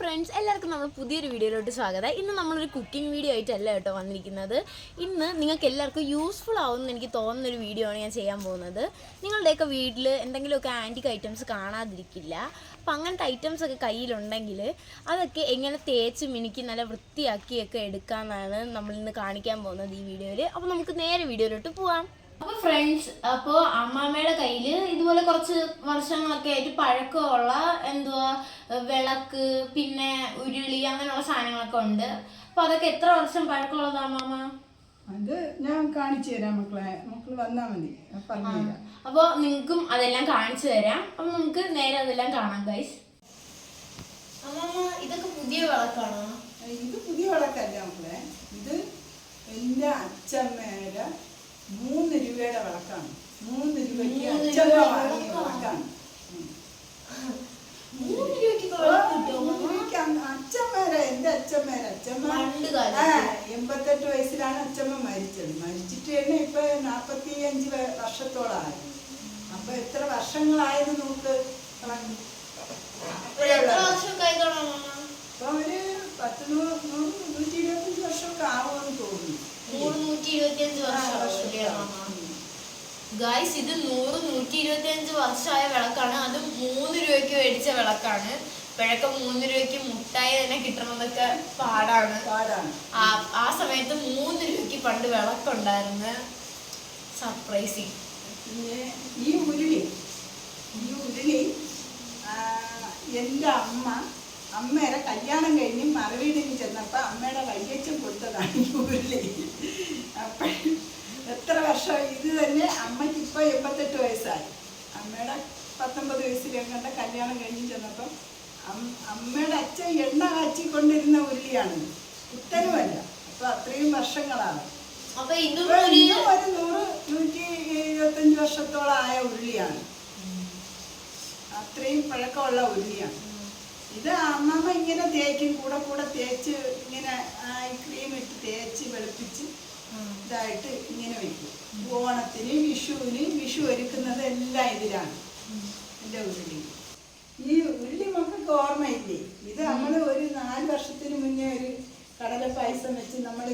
Friends, എല്ലാവർക്കും നമ്മൾ പുതിയൊരു വീഡിയോയിലോട്ട് സ്വാഗതം. ഇന്ന് നമ്മളൊരു കുക്കിംഗ് വീഡിയോ ആയിട്ടല്ല കേട്ടോ വന്നിരിക്കുന്നത്. ഇന്ന് നിങ്ങൾക്ക് എല്ലാവർക്കും യൂസ്ഫുൾ ആവുമെന്ന് എനിക്ക് തോന്നുന്നൊരു വീഡിയോ ആണ് ഞാൻ ചെയ്യാൻ പോകുന്നത്. നിങ്ങളുടെയൊക്കെ വീട്ടിൽ എന്തെങ്കിലുമൊക്കെ ആൻറ്റിക് ഐറ്റംസ് കാണാതിരിക്കില്ല. അപ്പോൾ അങ്ങനത്തെ ഐറ്റംസ് ഒക്കെ കയ്യിലുണ്ടെങ്കിൽ അതൊക്കെ എങ്ങനെ തേച്ച് മിനുക്കി നല്ല വൃത്തിയാക്കിയൊക്കെ എടുക്കാമെന്നാണ് നമ്മളിന്ന് കാണിക്കാൻ പോകുന്നത് ഈ വീഡിയോയിൽ. അപ്പോൾ നമുക്ക് നേരെ വീഡിയോയിലോട്ട് പോവാം. അപ്പോൾ ഫ്രണ്ട്സ്, അപ്പോൾ അമ്മാമ്മയുടെ കയ്യിൽ ഇതുപോലെ കുറച്ച് വർഷങ്ങളൊക്കെ ആയിട്ട് പഴക്കമുള്ള വിളക്ക്, പിന്നെ ഉരുളി, അങ്ങനെയുള്ള സാധനങ്ങളൊക്കെ ഉണ്ട്. അപ്പോൾ അതൊക്കെ എത്ര വർഷം പഴക്കമുള്ളതാ അമ്മാമ്മ? അത് ഞാൻ കാണിച്ചു തരാം മക്കളെ, മക്കൾ വന്നാൽ മതി. അപ്പോൾ നിങ്ങൾക്കും അതെല്ലാം കാണിച്ചു തരാം. അപ്പോൾ നമുക്ക് നേരെ അതെല്ലാം കാണാം ഗൈസ്. അമ്മാമ്മ, ഇതൊക്കെ പുതിയ വിളക്കാണോ? ഇത് പുതിയ വിളക്കല്ല മക്കളെ, ഇത് എൻ്റെ അച്ഛമ്മേടെ 3 രൂപയുടെ വിളക്കാണ്. 3 രൂപയ്ക്ക് അച്ഛമ്മ വാങ്ങിയ വിളക്കാണ്. 3 രൂപയ്ക്ക് അച്ഛമ്മേരെ, എൻ്റെ അച്ഛമ്മേരെ അച്ഛമ്മ 88 വയസ്സിലാണ് അച്ഛമ്മ മരിച്ചത്. മരിച്ചിട്ട് തന്നെ ഇപ്പൊ 45 വർഷത്തോളമായി. അപ്പൊ എത്ര വർഷങ്ങളായത് നോക്ക്. ഇപ്പൊ ഒരു 100-125 വർഷമൊക്കെ ആവുമെന്ന് തോന്നുന്നു. 125 ഗൈസ്, ഇത് 100-125 വർഷമായ വിളക്കാണ്. അതും 3 രൂപയ്ക്ക് മേടിച്ച വിളക്കാണ്. ഇപ്പോഴൊക്കെ 3 രൂപയ്ക്ക് മുട്ടായി തന്നെ കിട്ടണതൊക്കെ പാടാണ്. ആ സമയത്ത് 3 രൂപയ്ക്ക് പണ്ട് വിളക്കുണ്ടായിരുന്നു. സർപ്രൈസിങ്. പിന്നെ ഈ ഉരുളി എൻ്റെ അമ്മയുടെ കല്യാണം കഴിഞ്ഞ് മറവീടിന് ചെന്നപ്പോൾ അമ്മയുടെ വല്യച്ഛൻ കൊടുത്തതാണ് ഈ ഉരുളി. അപ്പം എത്ര വർഷം ഇത് തന്നെ. അമ്മയ്ക്ക് ഇപ്പോൾ 88 വയസ്സായി. അമ്മയുടെ 19 വയസ്സിലെങ്ങണ്ട കല്യാണം കഴിഞ്ഞ് ചെന്നപ്പം അമ്മയുടെ അച്ഛൻ എണ്ണ കാച്ചിക്കൊണ്ടിരുന്ന ഉരുളിയാണ്, ഉത്തരവല്ല. അപ്പൊ അത്രയും വർഷങ്ങളാണ്. അപ്പൊ ഒരു 100-125 വർഷത്തോളം ആയ ഉരുളിയാണ്. അത്രയും പഴക്കമുള്ള ഉരുളിയാണ്. ഇത് അമ്മമ്മ ഇങ്ങനെ തേക്കും, കൂടെ തേച്ച് ഇങ്ങനെ ക്രീം ഇട്ട് തേച്ച് വെളുപ്പിച്ച് ഇതായിട്ട് ഇങ്ങനെ വെക്കും. ഓണത്തിന്, വിഷു ഒരുക്കുന്നത് എല്ലാം ഇതിലാണ് എൻ്റെ ഉരുളി. ഈ ഉരുളി മക്കൾക്ക് ഓർമ്മയില്ലേ? ഇത് നമ്മൾ ഒരു 4 വർഷത്തിന് മുന്നേ ഒരു കടല പായസം വെച്ച് നമ്മൾ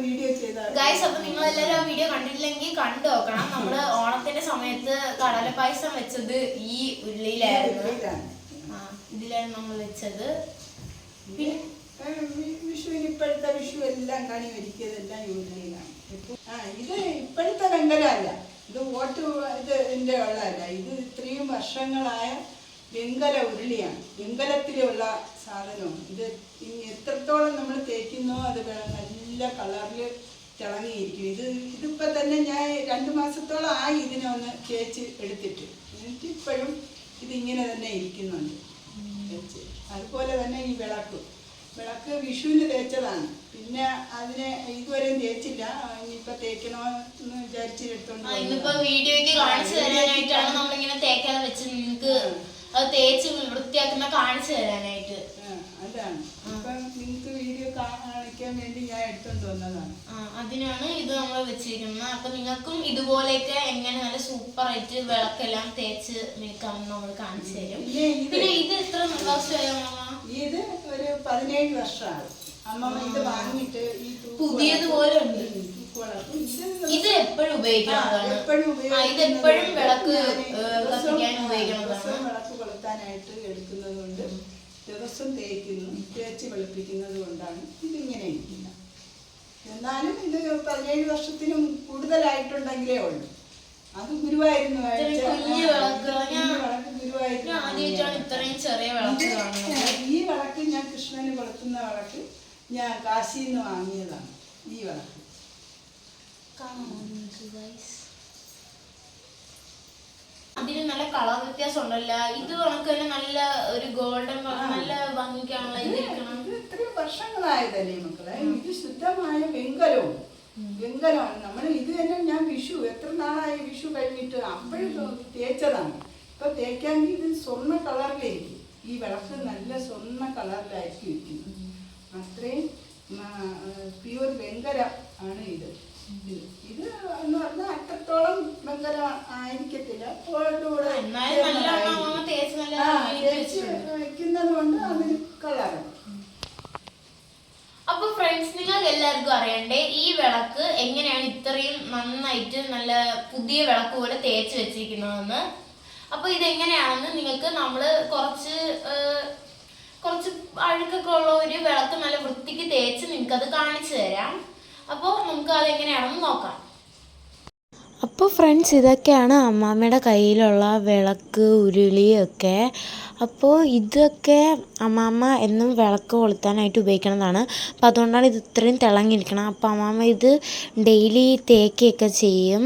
വീഡിയോ ചെയ്ത ഗൈസ്. അപ്പൊ നിങ്ങൾ എല്ലാവരും ആ വീഡിയോ കണ്ടിട്ടില്ലെങ്കിൽ കണ്ടു നോക്കണം. നമ്മള് ഓണത്തിന്റെ സമയത്ത് കടല പായസം വെച്ചത് ഈ ഉരുളിയിലായിരുന്നു. ഇതിലാണ് നമ്മൾ വെച്ചത്. പിന്നെ വിഷുവിന്, ഇപ്പോഴത്തെ വിഷു എല്ലാം കണി ഒരുക്കിയതെല്ലാം ഈ ഉരുളിയിലാണ്. ഇത് ഇപ്പോഴത്തെ വെങ്കലമല്ല, ഇത് ഇതിൻ്റെ ഉള്ളതല്ല. ഇത് ഇത്രയും വർഷങ്ങളായ വെങ്കല ഉരുളിയാണ്. വെങ്കലത്തിലുള്ള സാധനമാണ് ഇത്. എത്രത്തോളം നമ്മൾ തേക്കുന്നോ അത് നല്ല കളറിൽ തിളങ്ങിയിരിക്കും. ഇതിപ്പോൾ തന്നെ ഞാൻ 2 മാസത്തോളം ആയി ഇതിനെ ഒന്ന് തേച്ച് എടുത്തിട്ട്. എന്നിട്ട് ഇപ്പോഴും ഇതിങ്ങനെ തന്നെ ഇരിക്കുന്നുണ്ട്. അതുപോലെ തന്നെ ഈ വിളക്ക് വിഷുവിന് തേച്ചതാണ്. പിന്നെ അതിനെ ഇതുവരെയും തേച്ചില്ല. ഇനിയിപ്പോൾ തേക്കണമെന്ന് വിചാരിച്ചെടുത്തോണ്ട് ഇന്നിപ്പോ വീഡിയോയ്ക്ക് കാണിച്ചു തരാനായിട്ടാണ് നമ്മളിങ്ങനെ തേക്കാതെ വെച്ച് നിങ്ങൾക്ക് അത് തേച്ച് വൃത്തിയാക്കുന്ന കാണിച്ചു തരാനായിട്ട്. അതാണ് ഇപ്പം നിങ്ങൾക്ക് വീഡിയോ കാണിക്കാൻ വേണ്ടി ഞാൻ എടുത്തോണ്ട് വന്നതാണ്. അതിനാണ് ഇത് നമ്മൾ വെച്ചിരിക്കുന്നത്. അപ്പൊ നിങ്ങൾക്കും ഇതുപോലെയൊക്കെ എങ്ങനെ നല്ല സൂപ്പർ ആയിട്ട് വിളക്കെല്ലാം തേച്ച് മിനുക്കാമെന്ന് നമ്മൾ കാണിച്ചു തരും. പിന്നെ ഇത് എത്ര വർഷമായി അമ്മ? ഇത് ഒരു 17 വർഷമാണ് അമ്മമ്മ ഇത് വാങ്ങിയിട്ട്. ഈ പുതിയതുപോലെ ഉണ്ട്. ഇത് എപ്പോഴും ഉപയോഗിക്കുന്നതാണ്. ഇത് എപ്പോഴും വിളക്ക് കത്തിക്കാൻ ഉപയോഗിക്കുന്നതാണ്. വിളക്ക് കൊളുത്താനായിട്ട് എടുക്കുന്നത് കൊണ്ട് ദിവസം തേച്ച് വെളുപ്പിക്കുന്നത് കൊണ്ടാണ് ഇതിങ്ങനെ ഇരിക്കുന്നത്. എന്നാലും ഇത് 17 വർഷത്തിനും കൂടുതലായിട്ടുണ്ടെങ്കിലേ ഉള്ളൂ. അത് ഗുരുവായിരുന്നു. ഈ വിളക്ക് ഞാൻ കൃഷ്ണന് കൊളുത്തുന്ന വിളക്ക് ഞാൻ കാശിയിൽ നിന്ന് വാങ്ങിയതാണ്. ഈ വിളക്ക് അതിന് നല്ല കളർ വ്യത്യാസം ഉണ്ടല്ലോ. ഇത് കണക്ക് തന്നെ നല്ല ഒരു ഗോൾഡൻ കളർ, നല്ല ഭംഗിക്കാണല്ലോ. ഇത് ഇത്രയും വർഷങ്ങളായതല്ലേ മക്കളെ. ഇത് ശുദ്ധമായ വെങ്കലമാണ്. നമ്മൾ ഇത് തന്നെ ഞാൻ എത്ര നാളായി വിഷു കഴിഞ്ഞിട്ട് അപ്പോഴും തേച്ചതാണ്. ഇപ്പൊ തേക്കാൻ ഇത് സ്വർണ്ണ കളറിലായിരിക്കും. ഈ വിളക്ക് നല്ല സ്വർണ്ണ കളറിലായിരിക്കും ഇരിക്കുന്നത്. അത്രയും പ്യൂർ വെങ്കലം ആണ് ഇത്. ഇത് എന്ന് പറഞ്ഞാൽ അത്രത്തോളം വെങ്കലം ആയിരിക്കത്തില്ല. എല്ലാവർക്കും അറിയണ്ടേ ഈ വിളക്ക് എങ്ങനെയാണ് ഇത്രയും നന്നായിട്ട് നല്ല പുതിയ വിളക്ക് പോലെ തേച്ച് വെച്ചിരിക്കുന്നതെന്ന്. അപ്പോൾ ഇതെങ്ങനെയാണെന്ന് നിങ്ങൾക്ക് നമ്മൾ കുറച്ച് അഴുക്കൊക്കെ ഉള്ള ഒരു വിളക്ക് നല്ല വൃത്തിക്ക് തേച്ച് നിങ്ങൾക്കത് കാണിച്ചു തരാം. അപ്പോൾ നമുക്ക് അതെങ്ങനെയാണെന്ന് നോക്കാം. അപ്പോൾ ഫ്രണ്ട്സ്, ഇതൊക്കെയാണ് അമ്മാമ്മയുടെ കയ്യിലുള്ള വിളക്ക്, ഉരുളിയൊക്കെ. അപ്പോൾ ഇതൊക്കെ അമ്മാമ്മ എന്നും വിളക്ക് കൊളുത്താനായിട്ട് ഉപയോഗിക്കുന്നതാണ്. അപ്പോൾ അതുകൊണ്ടാണ് ഇത് ഇത്രയും തിളങ്ങിയിരിക്കണം. അപ്പോൾ അമ്മാമ്മ ഇത് ഡെയിലി തേക്കുകയൊക്കെ ചെയ്യും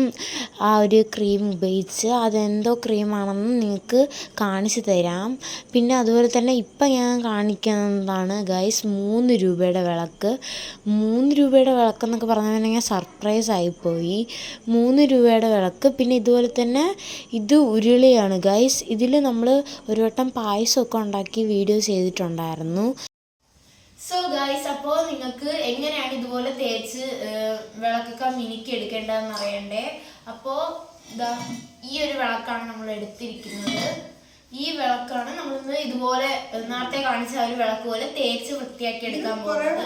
ആ ഒരു ക്രീം ഉപയോഗിച്ച്. അതെന്തോ ക്രീമാണെന്ന് നിങ്ങൾക്ക് കാണിച്ചു തരാം. പിന്നെ അതുപോലെ തന്നെ ഇപ്പം ഞാൻ കാണിക്കുന്നതാണ് ഗൈസ് 3 രൂപയുടെ വിളക്ക്. 3 രൂപയുടെ വിളക്കെന്നൊക്കെ പറഞ്ഞിട്ടുണ്ടെങ്കിൽ സർപ്രൈസ് ആയിപ്പോയി. 3 രൂപയുടെ വിളക്ക്. പിന്നെ ഇതുപോലെ തന്നെ ഇത് ഉരുളിയാണ് ഗൈസ്. ഇതിൽ നമ്മൾ ഒരു വട്ടം പായസമൊക്കെ ഉണ്ടാക്കി വീഡിയോ ചെയ്തിട്ടുണ്ടായിരുന്നു. സോ ഗൈസ്, അപ്പോൾ നിങ്ങൾക്ക് എങ്ങനെയാണ് ഇതുപോലെ തേച്ച് വിളക്കൊക്കെ മിനുക്കി എടുക്കേണ്ടതെന്ന് അറിയണ്ടേ. അപ്പോൾ ഈ ഒരു വിളക്കാണ് നമ്മൾ എടുത്തിരിക്കുന്നത്. ഈ വിളക്കാണ് നമ്മളിന്ന് ഇതുപോലെ നേരത്തെ കാണിച്ച ഒരു വിളക്ക് പോലെ തേച്ച് വൃത്തിയാക്കി എടുക്കാൻ പോകുന്നത്.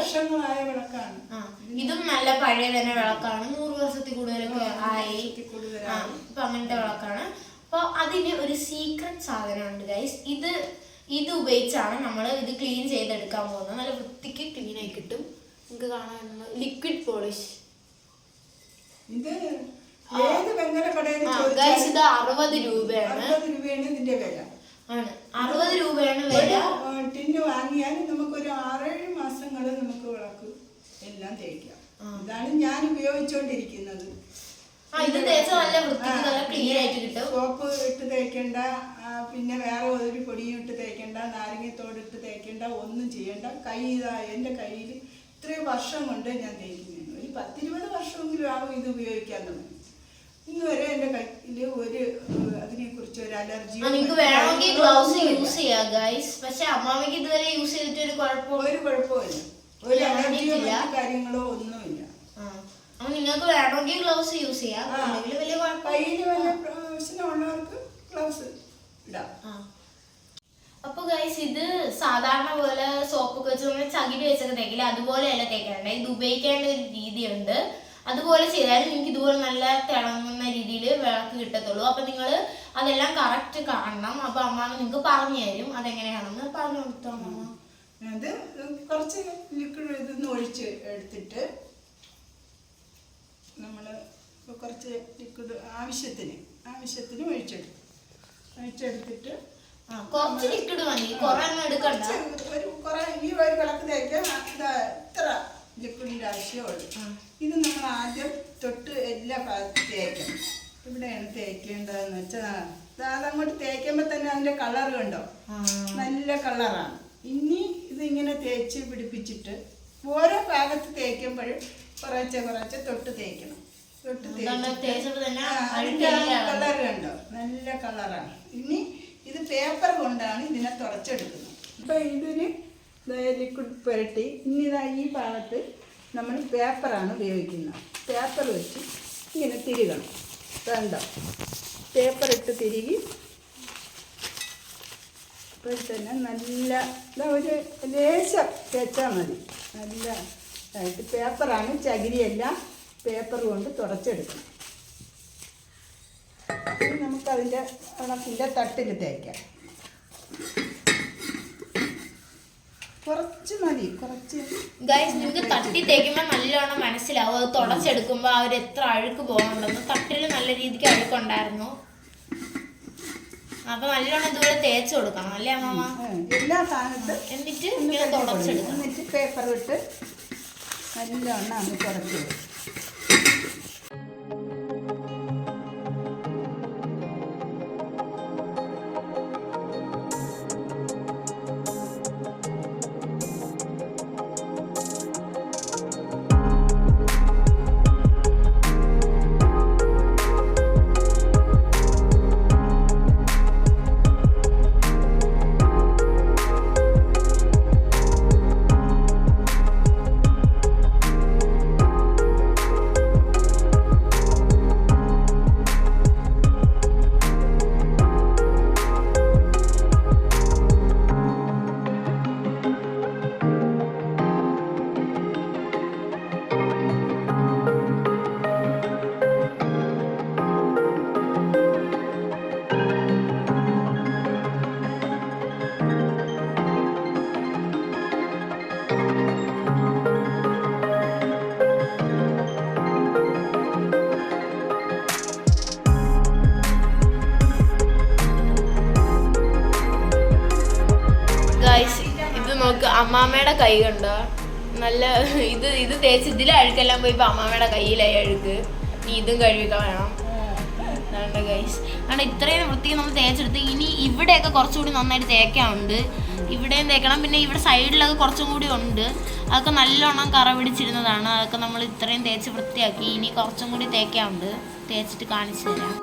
ഇതും നല്ല പഴയ തന്നെ വിളക്കാണ്. 100 വർഷത്തിൽ കൂടുതലൊക്കെ ആയി. ഇപ്പൊ അങ്ങനത്തെ വിളക്കാണ്. അപ്പോൾ അതിന് ഒരു സീക്രട്ട് സാധനമുണ്ട് ഗൈസ്. ഇത് ഉപയോഗിച്ചാണ് നമ്മൾ ഇത് ക്ലീൻ ചെയ്തെടുക്കാൻ പോകുന്നത്. നല്ല വൃത്തിക്ക് ക്ലീൻ ആയി കിട്ടും. നിങ്ങൾക്ക് കാണാൻ ലിക്വിഡ് പോളിഷ്. ഇത് ഗൈസ് ഇത് 60 രൂപയാണ്. 60 രൂപയാണ് വില. ടിന്ന് വാങ്ങിയാൽ നമുക്കൊരു 6-7 മാസങ്ങൾ നമുക്ക് വിളക്ക് എല്ലാം തേക്കാം. ഇതാണ് ഞാൻ ഉപയോഗിച്ചുകൊണ്ടിരിക്കുന്നത്. ഇത് തേച്ചാൽ നല്ല വൃത്തിക്ക് നല്ല ക്ലീൻ ആയിട്ട് കിട്ടും. സോപ്പ് ഇട്ട് തേക്കണ്ട, പിന്നെ വേറെ ഒരു പൊടിയും ഇട്ട് തേക്കണ്ട, നാരങ്ങത്തോട് ഇട്ട് തേക്കണ്ട, ഒന്നും ചെയ്യണ്ട. എൻ്റെ കയ്യിൽ ഇത്രയും വർഷം കൊണ്ട് ഞാൻ തേക്കുന്നു. ഒരു 10-20 വർഷമെങ്കിലും ആവും ഇത് ഉപയോഗിക്കാൻ തുടങ്ങി. ഇന്ന് വരെ എൻ്റെ കയ്യിൽ അതിനെ കുറിച്ച് ഒരു അലർജി. നിങ്ങൾക്ക് വേണമെങ്കിൽ ഗ്ലൗസ് യൂസ് ചെയ്യാം ഗൈസ്. പക്ഷെ അമ്മാമയ്ക്ക് ഇതുവരെ യൂസ് ചെയ്തിട്ട് ഒരു കുഴപ്പമില്ല. ഒരു അലർജിയോ കാര്യങ്ങളോ ഒന്നുമില്ല. നിങ്ങൾക്ക് വേണമെങ്കിൽ ഗ്ലൗസ് യൂസ് ചെയ്യാം. കയ്യില് വല്ല പ്രശ്നമുള്ളവർക്ക് ഗ്ലൗസ് ഇടാം. അപ്പൊ ഗൈസ്, ഇത് സാധാരണ പോലെ സോപ്പൊക്കെ വെച്ച് നമ്മൾ ചകിരി വെച്ചൊക്കെ തേക്കില്ല, അതുപോലെയല്ല തേക്കേണ്ട. ഇത് ഉപയോഗിക്കേണ്ട ഒരു രീതിയുണ്ട്. അതുപോലെ ചെയ്താലും നിങ്ങൾക്ക് ഇതുപോലെ നല്ല തിളങ്ങുന്ന രീതിയിൽ വിളക്ക് കിട്ടത്തുള്ളൂ. അപ്പൊ നിങ്ങൾ അതെല്ലാം കറക്റ്റ് കാണണം. അപ്പൊ അമ്മ നിങ്ങൾക്ക് പറഞ്ഞു തരും അതെങ്ങനെയാണെന്ന് പറഞ്ഞു കൊടുത്തു. അമ്മ അത് കുറച്ച് ലിക്വിഡ് ഇതൊന്ന് ഒഴിച്ച് എടുത്തിട്ട് നമ്മൾ കുറച്ച് ലിക്വിഡ് ആവശ്യത്തിന് ഒഴിച്ചെടുത്തിട്ട് കുറച്ച് ലിക്വിഡ് മതി, കുറെ എടുക്കണ്ട. ഈ ഒരു വിളക്ക് തേക്കാൻ ഇത്ര ലിക്വിഡിൻ്റെ ആവശ്യമുള്ളൂ. ഇത് നമ്മൾ ആദ്യം തൊട്ട് എല്ലാ ഭാഗത്തും തേക്കണം. ഇവിടെയാണ് തേക്കേണ്ടതെന്ന് വെച്ചാൽ അതങ്ങോട്ട് തേക്കുമ്പോൾ തന്നെ അതിൻ്റെ കളർ കണ്ടോ, നല്ല കളറാണ്. ഇനി ഇതിങ്ങനെ തേച്ച് പിടിപ്പിച്ചിട്ട് ഓരോ ഭാഗത്ത് തേക്കുമ്പോഴും കുറച്ച് തൊട്ട് തേക്കണം. കളർ കണ്ടോ, നല്ല കളറാണ്. ഇനി ഇത് പേപ്പർ കൊണ്ടാണ് ഇതിനെ തുടച്ചെടുക്കുന്നത്. ഇപ്പം ഇതിന് ലിക്വിഡ് പുരട്ടി ഇനി ഈ ഭാഗത്ത് നമ്മൾ പേപ്പറാണ് ഉപയോഗിക്കുന്നത്. പേപ്പർ വെച്ച് ഇങ്ങനെ തിരികണം. വേണ്ട, പേപ്പർ ഇട്ട് തിരികി ഇപ്പോൾ തന്നെ നല്ല ഒരു ലേശം തേച്ചാൽ മതി. നല്ല ആയിട്ട് പേപ്പറാണ്, ചകിരിയല്ല, പേപ്പർ കൊണ്ട് തുടച്ചെടുക്കണം. നമുക്കതിൻ്റെ വിളക്കിൻ്റെ തട്ടിൽ തേക്കാം. കുറച്ച് മതി, കുറച്ച്. ഗൈസ്, നിങ്ങൾക്ക് തട്ടി തേക്കുമ്പോൾ നല്ലോണം മനസ്സിലാവും. അത് തുടച്ചെടുക്കുമ്പോൾ അവർ എത്ര അഴുക്ക് പോകുന്നുണ്ടെന്ന്. തട്ടിൽ നല്ല രീതിക്ക് അഴുക്കുണ്ടായിരുന്നു. അപ്പൊ നല്ലോണം ഇതുപോലെ തേച്ച് കൊടുക്കണം അല്ലേ അമ്മ? എല്ലാ സാധനത്തും. എന്നിട്ട് ഇങ്ങനെ തുടച്ചെടുക്കണം. എന്നിട്ട് പേപ്പർ ഇട്ട് നല്ലോണം അങ്ങ് തുടച്ചു. ഗായ്സ് ഇത് നോക്ക്, അമ്മാമ്മയുടെ കൈ കണ്ടോ, നല്ല ഇത് തേച്ച് ഇതിലെ അഴുക്കെല്ലാം പോയി ഇപ്പൊ അമ്മാമ്മയുടെ കയ്യിലായി അഴുക്ക്. ഇനി ഇതും കഴുകിക്കാൻ വേണം. ഗൈസ് കാരണം ഇത്രയും വൃത്തിക്ക് നമ്മൾ തേച്ചെടുത്ത് ഇനി ഇവിടെയൊക്കെ കുറച്ചുകൂടി നന്നായിട്ട് തേക്കാനുണ്ട്. ഇവിടെയും തേക്കണം, പിന്നെ ഇവിടെ സൈഡിലൊക്കെ കുറച്ചും കൂടി ഉണ്ട്. അതൊക്കെ നല്ലോണം കറ പിടിച്ചിരുന്നതാണ്. അതൊക്കെ നമ്മൾ ഇത്രയും തേച്ച് വൃത്തിയാക്കി. ഇനി കുറച്ചും കൂടി തേക്കാനുണ്ട്. തേച്ചിട്ട് കാണിച്ചു തരാം.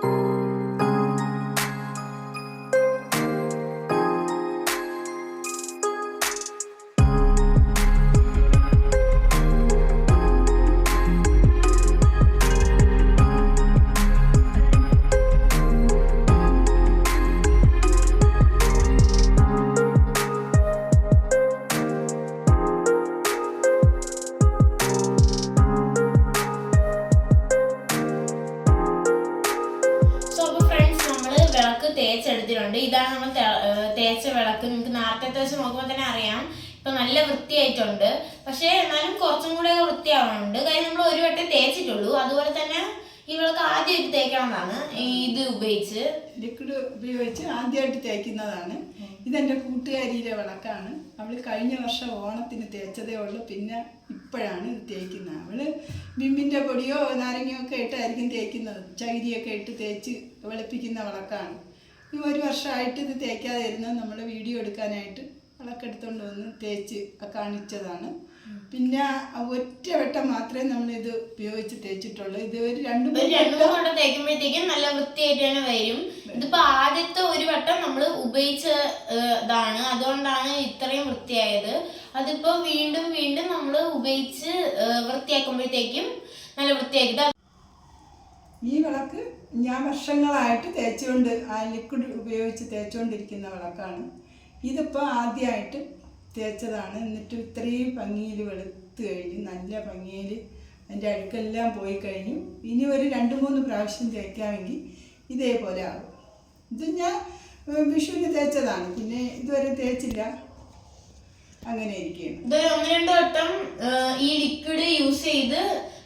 തേച്ചെടുത്തിട്ടുണ്ട്. ഇതാണ് നമ്മൾ തേച്ച വിളക്ക്. നിങ്ങൾക്ക് നേരത്തെ വെച്ച് നോക്കുമ്പോൾ തന്നെ അറിയാം ഇപ്പൊ നല്ല വൃത്തിയായിട്ടുണ്ട്. പക്ഷെ എന്നാലും കുറച്ചും കൂടെ വൃത്തിയാവാനുണ്ട്. കാര്യം നമ്മൾ ഒരു വട്ടം തേച്ചിട്ടുള്ളൂ. അതുപോലെ തന്നെ ഈ വിളക്ക് ആദ്യമായിട്ട് തേക്കണതാണ്. ഇത് ഉപയോഗിച്ച് ലിക്വിഡ് ഉപയോഗിച്ച് ആദ്യമായിട്ട് തേക്കുന്നതാണ്. ഇതെൻ്റെ കൂട്ടുകാരിയുടെ വിളക്കാണ്. അവൾ കഴിഞ്ഞ വർഷം ഓണത്തിന് തേച്ചതേ ഉള്ളൂ. പിന്നെ ഇപ്പോഴാണ് ഇത് തേക്കുന്നത്. അവൾ വിമ്മിൻ്റെ പൊടിയോ നാരങ്ങയോ ഒക്കെ ഇട്ടായിരിക്കും തേക്കുന്നത്. ചകിരിയൊക്കെ ഇട്ട് തേച്ച് വെളുപ്പിക്കുന്ന വിളക്കാണ്. ഈ ഒരു വർഷമായിട്ട് ഇത് തേക്കാതെ ഇരുന്ന് നമ്മൾ വീഡിയോ എടുക്കാനായിട്ട് വിളക്കെടുത്തുകൊണ്ട് വന്ന് തേച്ച് കാണിച്ചതാണ്. പിന്നെ ഒറ്റ വട്ടം മാത്രമേ നമ്മളിത് ഉപയോഗിച്ച് തേച്ചിട്ടുള്ളൂ. ഇത് ഒരു രണ്ട് മൂന്ന് വട്ടം തേക്കുമ്പോഴത്തേക്കും നല്ല വൃത്തിയായിട്ട് തന്നെ വരും. ഇതിപ്പോ ആദ്യത്തെ ഒരു വട്ടം നമ്മൾ ഉപയോഗിച്ചതാണ്, അതുകൊണ്ടാണ് ഇത്രയും വൃത്തിയായത്. അതിപ്പോ വീണ്ടും വീണ്ടും നമ്മൾ ഉപയോഗിച്ച് വൃത്തിയാക്കുമ്പോഴത്തേക്കും നല്ല വൃത്തിയാക്കി. ഈ വിളക്ക് ഞാൻ വർഷങ്ങളായിട്ട് തേച്ചുകൊണ്ട് ലിക്വിഡ് ഉപയോഗിച്ച് തേച്ചുകൊണ്ടിരിക്കുന്ന വിളക്കാണ്. ഇതിപ്പോൾ ആദ്യമായിട്ട് തേച്ചതാണ്. എന്നിട്ട് ഇത്രയും ഭംഗിയിൽ വെളുത്ത് കഴിഞ്ഞു. നല്ല ഭംഗിയിൽ അതിൻ്റെ അഴുക്കെല്ലാം പോയി കഴിഞ്ഞു. ഇനി ഒരു 2-3 പ്രാവശ്യം തേക്കാമെങ്കിൽ ഇതേപോലെ ആകും. ഇത് ഞാൻ വിഷുവിന് തേച്ചതാണ്. പിന്നെ ഇതുവരെ തേച്ചില്ല. അങ്ങനെ ഇരിക്കുകയാണ്. ഇതൊരു 1-2 വട്ടം ഈ ലിക്വിഡ് യൂസ് ചെയ്ത്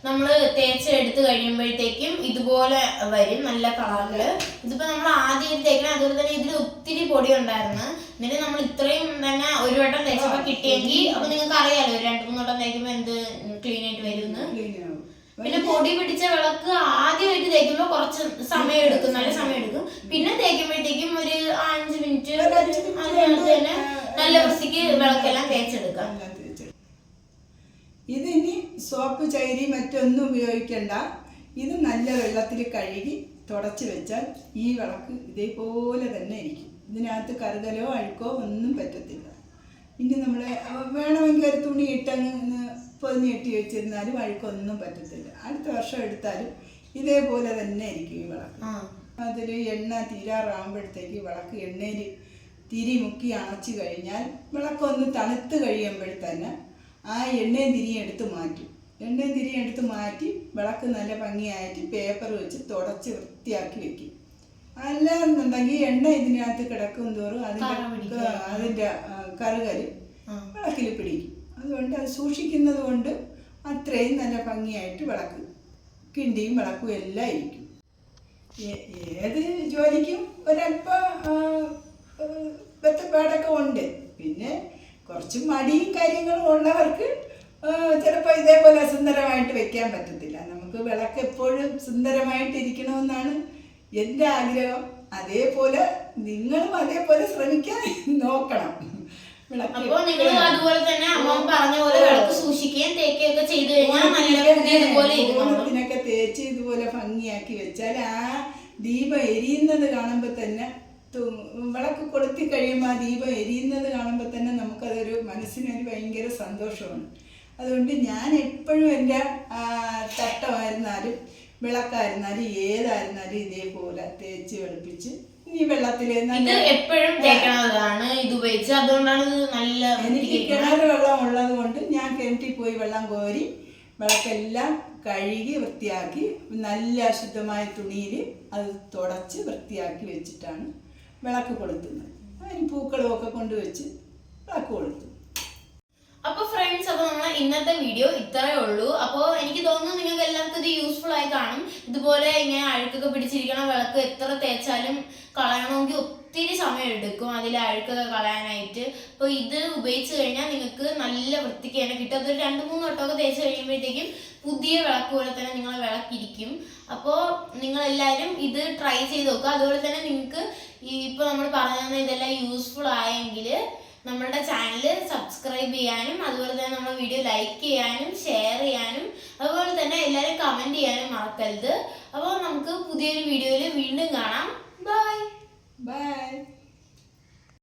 നമ്മൾ തേച്ചെടുത്ത് കഴിയുമ്പോഴത്തേക്കും ഇതുപോലെ വരും, നല്ല കളറില്. ഇതിപ്പോ നമ്മൾ ആദ്യം തേക്കണം. അതുപോലെ തന്നെ ഇതിൽ ഒത്തിരി പൊടി ഉണ്ടായിരുന്നു. എന്നിട്ട് നമ്മൾ ഇത്രയും തന്നെ ഒരു വട്ടം തേച്ചപ്പോ കിട്ടിയെങ്കിൽ അപ്പൊ നിങ്ങൾക്ക് അറിയാലോ 2-3 വട്ടം തേക്കുമ്പോ എന്ത് ക്ലീൻ ആയിട്ട് വരുമെന്ന്. പിന്നെ പൊടി പിടിച്ച വിളക്ക് ആദ്യമായിട്ട് തേക്കുമ്പോ കുറച്ച് സമയം എടുക്കും, നല്ല സമയം എടുക്കും. പിന്നെ തേക്കുമ്പോഴത്തേക്കും ഒരു 5 മിനിറ്റ് അതിനകത്ത് തന്നെ നല്ല വൃത്തിക്ക് വിളക്കെല്ലാം തേച്ചെടുക്കാം. ഇതിനി സോപ്പ് ചകിരി മറ്റൊന്നും ഉപയോഗിക്കണ്ട. ഇത് നല്ല വെള്ളത്തിൽ കഴുകി തുടച്ച് വെച്ചാൽ ഈ വിളക്ക് ഇതേപോലെ തന്നെ ഇരിക്കും. ഇതിനകത്ത് കറുകലോ അഴുക്കോ ഒന്നും പറ്റത്തില്ല. ഇനി നമ്മൾ വേണമെങ്കിൽ ഒരു തുണി ഇട്ടങ്ങ് പൊതിഞ്ഞ് കെട്ടി വെച്ചിരുന്നാലും അഴുക്കൊന്നും പറ്റത്തില്ല. അടുത്ത വർഷം എടുത്താലും ഇതേപോലെ തന്നെ ഇരിക്കും ഈ വിളക്ക്. അതിൽ എണ്ണ തീരാറാകുമ്പോഴത്തേക്ക് വിളക്ക് എണ്ണയിൽ തിരി മുക്കി അണച്ച് കഴിഞ്ഞാൽ വിളക്കൊന്ന് തണുത്ത് കഴിയുമ്പോഴത്തന്നെ ആ എണ്ണയും തിരിയും എടുത്ത് മാറ്റും. എണ്ണയും തിരിയും എടുത്ത് മാറ്റി വിളക്ക് നല്ല ഭംഗിയായിട്ട് പേപ്പർ വെച്ച് തുടച്ച് വൃത്തിയാക്കി വെക്കും. അല്ലാന്നുണ്ടെങ്കിൽ എണ്ണ ഇതിനകത്ത് കിടക്കും തോറും അതിൻ്റെ കറുകല് വിളക്കിൽ പിടിക്കും. അതുകൊണ്ട് അത് സൂക്ഷിക്കുന്നത് കൊണ്ട് അത്രയും നല്ല ഭംഗിയായിട്ട് വിളക്ക് കിണ്ടിയും വിളക്കും എല്ലാം ഇരിക്കും. ഏത് ജോലിക്കും ഒരല്പം ബന്ധപ്പാടൊക്കെ ഉണ്ട്. പിന്നെ കുറച്ച് മടിയും കാര്യങ്ങളും ഉള്ളവർക്ക് ചിലപ്പോൾ ഇതേപോലെ സുന്ദരമായിട്ട് വെക്കാൻ പറ്റത്തില്ല. നമുക്ക് വിളക്ക് എപ്പോഴും സുന്ദരമായിട്ട് ഇരിക്കണമെന്നാണ് എൻ്റെ ആഗ്രഹം. അതേപോലെ നിങ്ങളും അതേപോലെ ശ്രമിക്കാൻ നോക്കണം. ഓണത്തിനൊക്കെ തേച്ച് ഇതുപോലെ ഭംഗിയാക്കി വെച്ചാൽ ആ ദീപം എരിയുന്നത് കാണുമ്പോൾ തന്നെ വിളക്ക് കൊളുത്തി കഴിയുമ്പോൾ ആ ദീപം എരിയുന്നത് കാണുമ്പോൾ തന്നെ നമുക്കതൊരു മനസ്സിനൊരു ഭയങ്കര സന്തോഷമാണ്. അതുകൊണ്ട് ഞാൻ എപ്പോഴും എൻ്റെ തട്ടമായിരുന്നാലും വിളക്കായിരുന്നാലും ഏതായിരുന്നാലും ഇതേപോലെ തേച്ച് വെളുപ്പിച്ച് ഈ വെള്ളത്തിൽ എപ്പോഴും തേക്കണതാണ് ഇത് ഉപയോഗിച്ച്. അതുകൊണ്ടാണ് നല്ല എനിക്ക് കിണർ വെള്ളം ഉള്ളത് കൊണ്ട് ഞാൻ കിണറ്റിൽ പോയി വെള്ളം കോരി വിളക്കെല്ലാം കഴുകി വൃത്തിയാക്കി നല്ല ശുദ്ധമായ തുണിയിൽ അത് തുടച്ച് വൃത്തിയാക്കി വെച്ചിട്ടാണ് വിളക്ക് കൊളുത്തുന്നത്. അതിന് പൂക്കളും ഒക്കെ കൊണ്ടുവച്ച് വിളക്ക് കൊളുത്തും. അപ്പോൾ ഫ്രണ്ട്സ്, അപ്പോൾ നമ്മൾ ഇന്നത്തെ വീഡിയോ ഇത്രയേ ഉള്ളൂ. അപ്പോൾ എനിക്ക് തോന്നുന്നു നിങ്ങൾക്ക് എല്ലാവർക്കും ഇത് യൂസ്ഫുൾ ആയി കാണും. ഇതുപോലെ ഇങ്ങനെ അഴുക്കൊക്കെ പിടിച്ചിരിക്കണ വിളക്ക് എത്ര തേച്ചാലും കളയണമെങ്കിൽ ഒത്തിരി സമയം എടുക്കും അതിൽ അഴുക്കൊക്കെ കളയാനായിട്ട്. അപ്പോൾ ഇത് ഉപയോഗിച്ച് കഴിഞ്ഞാൽ നിങ്ങൾക്ക് നല്ല വൃത്തിക്ക് തന്നെ കിട്ടും. അതൊരു 2-3 വട്ടമൊക്കെ തേച്ച് കഴിയുമ്പോഴത്തേക്കും പുതിയ വിളക്ക് പോലെ തന്നെ നിങ്ങളെ വിളക്കിരിക്കും. അപ്പോൾ നിങ്ങളെല്ലാവരും ഇത് ട്രൈ ചെയ്ത് നോക്കുക. അതുപോലെ തന്നെ നിങ്ങൾക്ക് ഇപ്പോൾ നമ്മൾ പറഞ്ഞു തന്ന ഇതെല്ലാം യൂസ്ഫുൾ ആയെങ്കിൽ നമ്മളുടെ ചാനൽ സബ്സ്ക്രൈബ് ചെയ്യാനും അതുപോലെ തന്നെ നമ്മുടെ വീഡിയോ ലൈക്ക് ചെയ്യാനും ഷെയർ ചെയ്യാനും അതുപോലെ തന്നെ എല്ലാവരും കമൻറ്റ് ചെയ്യാനും മറക്കരുത്. അപ്പോൾ നമുക്ക് പുതിയൊരു വീഡിയോയിൽ വീണ്ടും കാണാം. ബൈ. ബൈ.